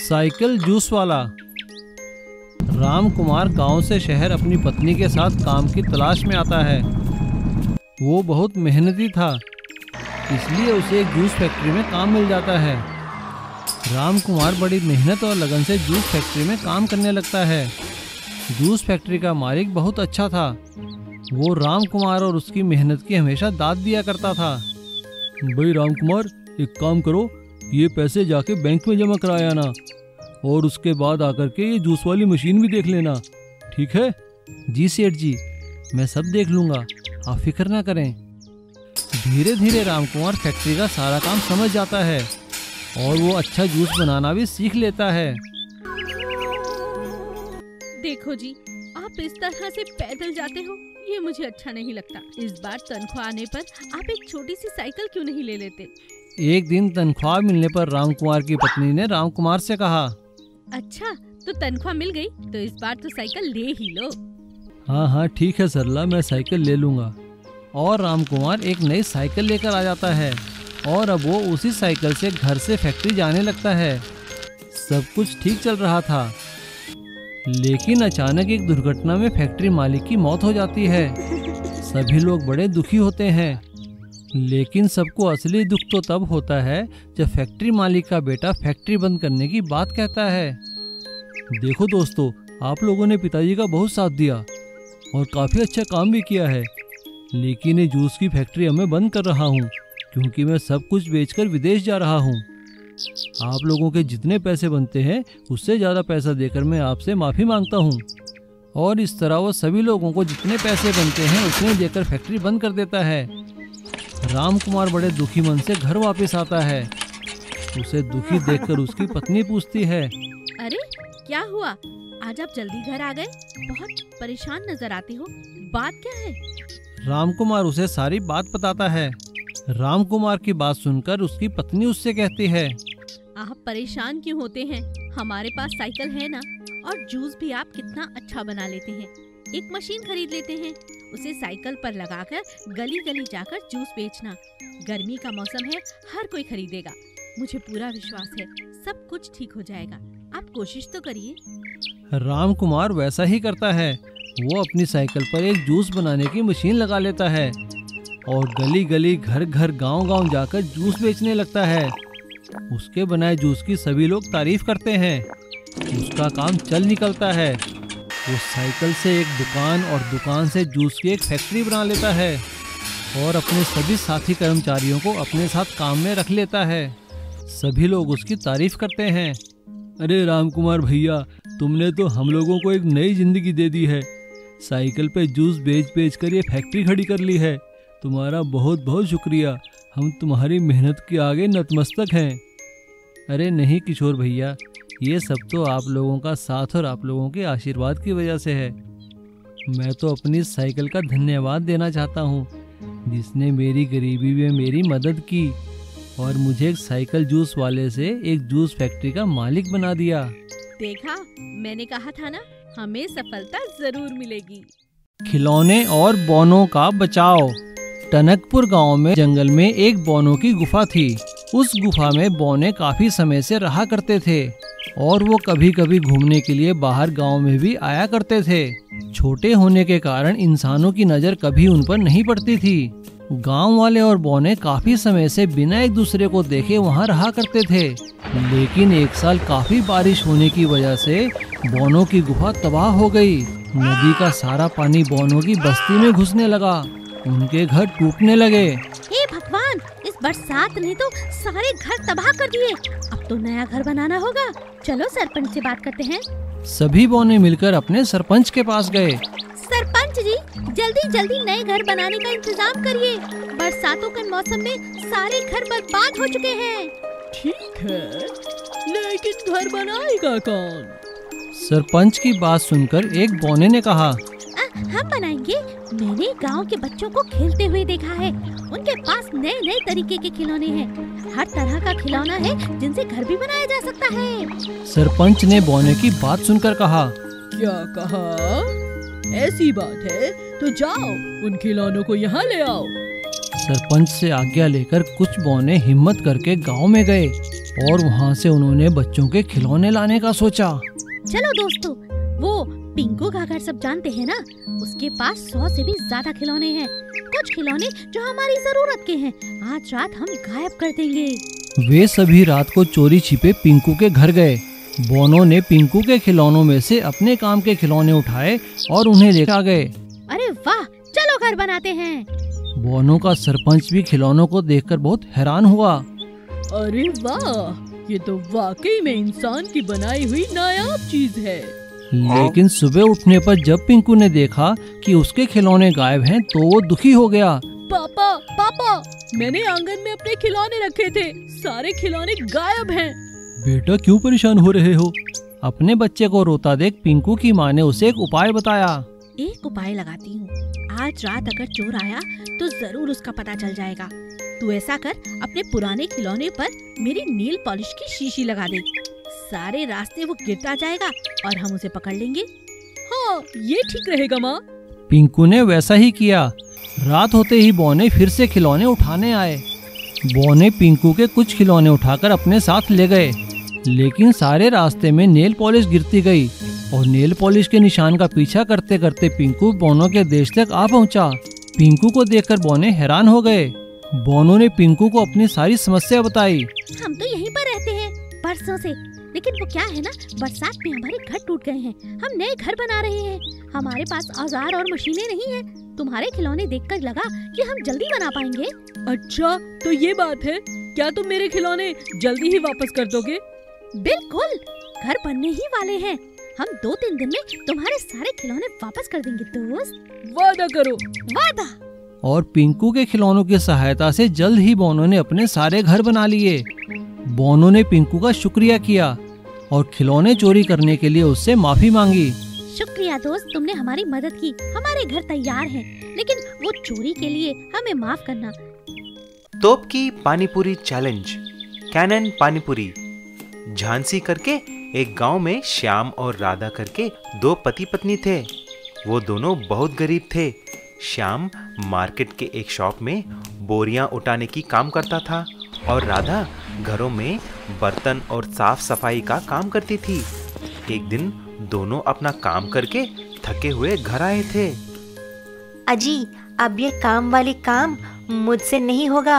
Cycle juice वाला। राम कुमार गांव से शहर अपनी पत्नी के साथ काम की तलाश में आता है। वो बहुत मेहनती था, इसलिए उसे एक जूस फैक्ट्री में काम मिल जाता है। राम कुमार बड़ी मेहनत और लगन से जूस फैक्ट्री में काम करने लगता है। जूस फैक्ट्री का मालिक बहुत अच्छा था। वो राम कुमार और उसकी मेहनत की हमेशा दाद दिया करता था। भाई राम कुमार, एक काम करो, ये पैसे जाके बैंक में जमा कराया ना, और उसके बाद आकर के ये जूस वाली मशीन भी देख लेना, ठीक है? जी सेठ जी, मैं सब देख लूँगा, आप फिक्र ना करें। धीरे धीरे राम कुमार फैक्ट्री का सारा काम समझ जाता है और वो अच्छा जूस बनाना भी सीख लेता है। देखो जी, आप इस तरह से पैदल जाते हो, ये मुझे अच्छा नहीं लगता। इस बार तनख्वाह आने पर आप एक छोटी सी साइकिल क्यों नहीं ले लेते? एक दिन तनख्वाह मिलने पर राम कुमार की पत्नी ने राम कुमार से कहा, अच्छा, तो तनख्वाह मिल गई तो इस बार तो साइकिल ले ही लो। हाँ ठीक है सरला, मैं साइकिल ले लूँगा। और राम कुमार एक नई साइकिल लेकर आ जाता है और अब वो उसी साइकिल से घर से फैक्ट्री जाने लगता है। सब कुछ ठीक चल रहा था, लेकिन अचानक एक दुर्घटना में फैक्ट्री मालिक की मौत हो जाती है। सभी लोग बड़े दुखी होते हैं, लेकिन सबको असली दुख तो तब होता है जब फैक्ट्री मालिक का बेटा फैक्ट्री बंद करने की बात कहता है। देखो दोस्तों, आप लोगों ने पिताजी का बहुत साथ दिया और काफ़ी अच्छा काम भी किया है, लेकिन ये जूस की फैक्ट्री अब मैं बंद कर रहा हूँ क्योंकि मैं सब कुछ बेचकर विदेश जा रहा हूँ। आप लोगों के जितने पैसे बनते हैं उससे ज़्यादा पैसा देकर मैं आपसे माफ़ी मांगता हूँ। और इस तरह वो सभी लोगों को जितने पैसे बनते हैं उतने देकर फैक्ट्री बंद कर देता है। राम कुमार बड़े दुखी मन से घर वापस आता है। उसे दुखी देखकर उसकी पत्नी पूछती है, अरे क्या हुआ, आज आप जल्दी घर आ गए? बहुत परेशान नजर आते हो, बात क्या है? राम कुमार उसे सारी बात बताता है। राम कुमार की बात सुनकर उसकी पत्नी उससे कहती है, आप परेशान क्यों होते हैं? हमारे पास साइकिल है ना, और जूस भी आप कितना अच्छा बना लेते हैं। एक मशीन खरीद लेते हैं, उसे साइकिल पर लगाकर गली गली जाकर जूस बेचना। गर्मी का मौसम है, हर कोई खरीदेगा। मुझे पूरा विश्वास है सब कुछ ठीक हो जाएगा, आप कोशिश तो करिए। राम कुमार वैसा ही करता है। वो अपनी साइकिल पर एक जूस बनाने की मशीन लगा लेता है और गली गली घर घर गांव गांव जाकर जूस बेचने लगता है। उसके बनाए जूस की सभी लोग तारीफ करते हैं। उसका काम चल निकलता है। वो साइकिल से एक दुकान और दुकान से जूस की एक फैक्ट्री बना लेता है और अपने सभी साथी कर्मचारियों को अपने साथ काम में रख लेता है। सभी लोग उसकी तारीफ करते हैं। अरे राम कुमार भैया, तुमने तो हम लोगों को एक नई जिंदगी दे दी है। साइकिल पे जूस बेच कर ये फैक्ट्री खड़ी कर ली है। तुम्हारा बहुत बहुत शुक्रिया, हम तुम्हारी मेहनत के आगे नतमस्तक हैं। अरे नहीं किशोर भैया, ये सब तो आप लोगों का साथ और आप लोगों के आशीर्वाद की वजह से है। मैं तो अपनी साइकिल का धन्यवाद देना चाहता हूँ, जिसने मेरी गरीबी में मेरी मदद की और मुझे एक साइकिल जूस वाले से एक जूस फैक्ट्री का मालिक बना दिया। देखा, मैंने कहा था ना, हमें सफलता जरूर मिलेगी। खिलौने और बौनों का बचाव। टनकपुर गांव में जंगल में एक बौनों की गुफा थी। उस गुफा में बौने काफी समय से रहा करते थे और वो कभी कभी घूमने के लिए बाहर गांव में भी आया करते थे। छोटे होने के कारण इंसानों की नजर कभी उन पर नहीं पड़ती थी। गांव वाले और बौने काफी समय से बिना एक दूसरे को देखे वहां रहा करते थे, लेकिन एक साल काफी बारिश होने की वजह से बौनों की गुफा तबाह हो गई। नदी का सारा पानी बौनों की बस्ती में घुसने लगा। उनके घर टूटने लगे। हे भगवान, इस बरसात ने तो सारे घर तबाह कर दिए। अब तो नया घर बनाना होगा। चलो सरपंच से बात करते हैं। सभी बौने मिलकर अपने सरपंच के पास गए। सरपंच जी, जल्दी जल्दी नए घर बनाने का इंतजाम करिए। बरसातों के मौसम में सारे घर बर्बाद हो चुके हैं। ठीक है, लेकिन घर बनाएगा कौन? सरपंच की बात सुनकर एक बौने ने कहा, हम बनाएंगे। मैंने गांव के बच्चों को खेलते हुए देखा है। उनके पास नए नए तरीके के खिलौने हैं। हर तरह का खिलौना है जिनसे घर भी बनाया जा सकता है। सरपंच ने बौने की बात सुनकर कहा, क्या कहा? ऐसी बात है तो जाओ, उन खिलौनों को यहाँ ले आओ। सरपंच से आज्ञा लेकर कुछ बौने हिम्मत करके गांव में गए। और वहाँ से उन्होंने बच्चों के खिलौने लाने का सोचा। चलो दोस्तों, वो पिंकू का घर सब जानते हैं ना, उसके पास 100 से भी ज्यादा खिलौने हैं। कुछ खिलौने जो हमारी जरूरत के हैं, आज रात हम गायब कर देंगे। वे सभी रात को चोरी छिपे पिंकू के घर गए। बोनो ने पिंकू के खिलौनों में से अपने काम के खिलौने उठाए और उन्हें लेकर आ गए। अरे वाह, चलो घर बनाते हैं। बोनो का सरपंच भी खिलौनों को देखकर बहुत हैरान हुआ। अरे वाह, ये तो वाकई में इंसान की बनाई हुई नायाब चीज है। लेकिन सुबह उठने पर जब पिंकू ने देखा कि उसके खिलौने गायब हैं, तो वो दुखी हो गया। पापा पापा, मैंने आंगन में अपने खिलौने रखे थे, सारे खिलौने गायब हैं। बेटा क्यों परेशान हो रहे हो? अपने बच्चे को रोता देख पिंकू की माँ ने उसे एक उपाय बताया। एक उपाय लगाती हूँ, आज रात अगर चोर आया तो जरूर उसका पता चल जाएगा। तू ऐसा कर, अपने पुराने खिलौने पर मेरी नील पॉलिश की शीशी लगा दे। सारे रास्ते वो गिरता जाएगा और हम उसे पकड़ लेंगे। हाँ, ये ठीक रहेगा माँ। पिंकू ने वैसा ही किया। रात होते ही बौने फिर से खिलौने उठाने आए। बौने पिंकू के कुछ खिलौने उठाकर अपने साथ ले गए, लेकिन सारे रास्ते में नेल पॉलिश गिरती गई और नेल पॉलिश के निशान का पीछा करते करते पिंकू बोनो के देश तक आ पहुंचा। पिंकू को देखकर बौने हैरान हो गए। बोनो ने पिंकू को अपनी सारी समस्या बताई। हम तो यहीं पर रहते हैं बरसों से, लेकिन वो क्या है ना, बरसात में हमारे घर टूट गए हैं। हम नए घर बना रहे हैं, हमारे पास औजार और मशीनें नहीं है। तुम्हारे खिलौने देखकर लगा कि हम जल्दी बना पाएंगे। अच्छा, तो ये बात है, क्या तुम मेरे खिलौने जल्दी ही वापस कर दोगे? बिल्कुल, घर बनने ही वाले हैं। हम 2-3 दिन में तुम्हारे सारे खिलौने वापस कर देंगे दोस्त। वादा करो। वादा। और पिंकू के खिलौनों की सहायता से जल्द ही बोनो ने अपने सारे घर बना लिए। बोनो ने पिंकू का शुक्रिया किया और खिलौने चोरी करने के लिए उससे माफी मांगी। शुक्रिया दोस्त, तुमने हमारी मदद की। हमारे घर तैयार हैं, लेकिन वो चोरी के लिए हमें माफ करना। तोप की पानीपुरी चैलेंज। कैनन पानीपुरी। झांसी करके एक गांव में श्याम और राधा करके 2 पति पत्नी थे। वो दोनों बहुत गरीब थे। श्याम मार्केट के एक शॉप में बोरियां उठाने की काम करता था और राधा घरों में बर्तन और साफ सफाई का काम करती थी। एक दिन दोनों अपना काम करके थके हुए घर आए थे। अजी, अब ये काम वाली काम मुझसे नहीं होगा।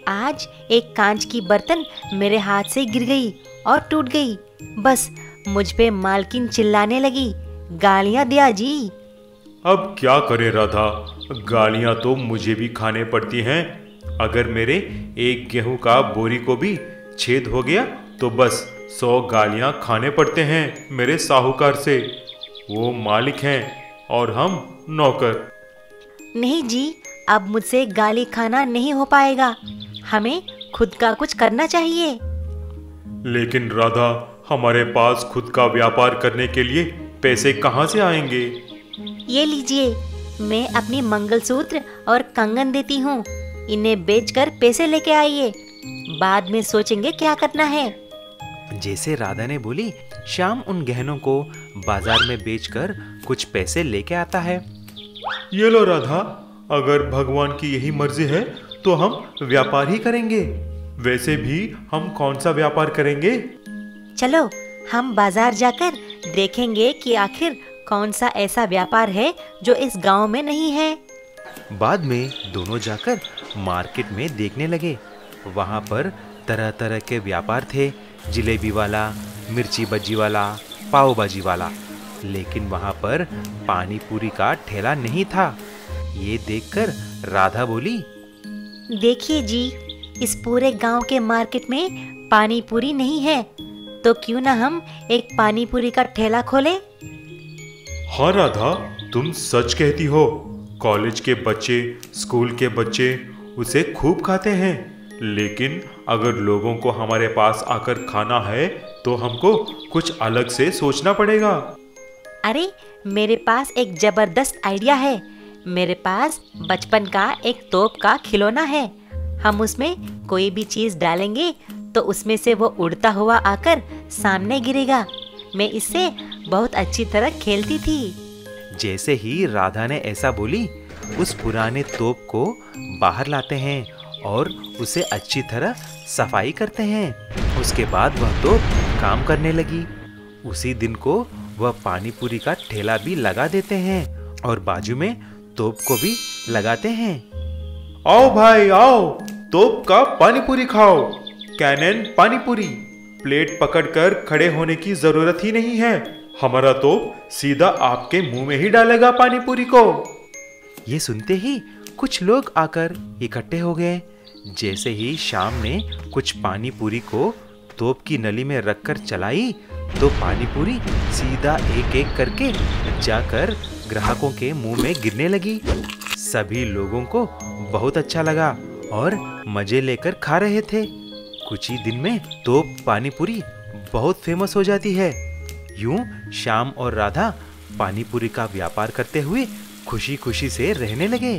आज एक कांच की बर्तन मेरे हाथ से गिर गई और टूट गई। बस मुझ पे मालकिन चिल्लाने लगी, गालियां दिया जी। अब क्या करे राधा, गालियां तो मुझे भी खाने पड़ती हैं। अगर मेरे एक गेहूं का बोरी को भी छेद हो गया तो बस 100 गालियां खाने पड़ते हैं मेरे साहूकार से। वो मालिक हैं और हम नौकर। नहीं जी, अब मुझसे गाली खाना नहीं हो पाएगा। हमें खुद का कुछ करना चाहिए। लेकिन राधा, हमारे पास खुद का व्यापार करने के लिए पैसे कहाँ से आएंगे? ये लीजिए, मैं अपनी मंगलसूत्र और कंगन देती हूँ। इन्हें बेचकर पैसे लेके आइए, बाद में सोचेंगे क्या करना है। जैसे राधा ने बोली, श्याम उन गहनों को बाजार में बेचकर कुछ पैसे लेके आता है। ये लो राधा, अगर भगवान की यही मर्जी है तो हम व्यापार ही करेंगे। वैसे भी हम कौन सा व्यापार करेंगे? चलो हम बाजार जाकर देखेंगे कि आखिर कौन सा ऐसा व्यापार है जो इस गांव में नहीं है। बाद में दोनों जाकर मार्केट में देखने लगे। वहाँ पर तरह तरह के व्यापार थे, जलेबी वाला, मिर्ची बज्जी वाला, पाव भाजी वाला। लेकिन वहाँ पर पानी पूरी का ठेला नहीं था। ये देखकर राधा बोली, देखिए जी, इस पूरे गांव के मार्केट में पानी पूरी नहीं है, तो क्यों ना हम एक पानी पूरी का ठेला खोले। हाँ राधा, तुम सच कहती हो। कॉलेज के बच्चे, स्कूल के बच्चे उसे खूब खाते हैं। लेकिन अगर लोगों को हमारे पास आकर खाना है तो हमको कुछ अलग से सोचना पड़ेगा। अरे, मेरे पास एक जबरदस्त आइडिया है। मेरे पास बचपन का एक तोप का खिलौना है। हम उसमें कोई भी चीज डालेंगे तो उसमें से वो उड़ता हुआ आकर सामने गिरेगा। मैं इससे बहुत अच्छी तरह खेलती थी। जैसे ही राधा ने ऐसा बोली, उस पुराने तोप को बाहर लाते हैं और उसे अच्छी तरह सफाई करते हैं। उसके बाद वह तोप काम करने लगी। उसी दिन को वह पानी पूरी का ठेला भी लगा देते हैं और बाजू में तोप को भी लगाते हैं। आओ भाई आओ, तोप का पानी पूरी खाओ। कैनन पानी पूरी। प्लेट पकड़कर खड़े होने की जरूरत ही नहीं है, हमारा तोप सीधा आपके मुंह में ही डालेगा पानी पूरी को। ये सुनते ही कुछ लोग आकर इकट्ठे हो गए। जैसे ही श्याम ने कुछ पानी पूरी को तोप की नली में रखकर चलाई तो पानी पूरी सीधा एक एक करके जाकर ग्राहकों के मुंह में गिरने लगी। सभी लोगों को बहुत अच्छा लगा और मजे लेकर खा रहे थे। कुछ ही दिन में तोप पानी पूरी बहुत फेमस हो जाती है। यूं श्याम और राधा पानी पूरी का व्यापार करते हुए खुशी खुशी से रहने लगे।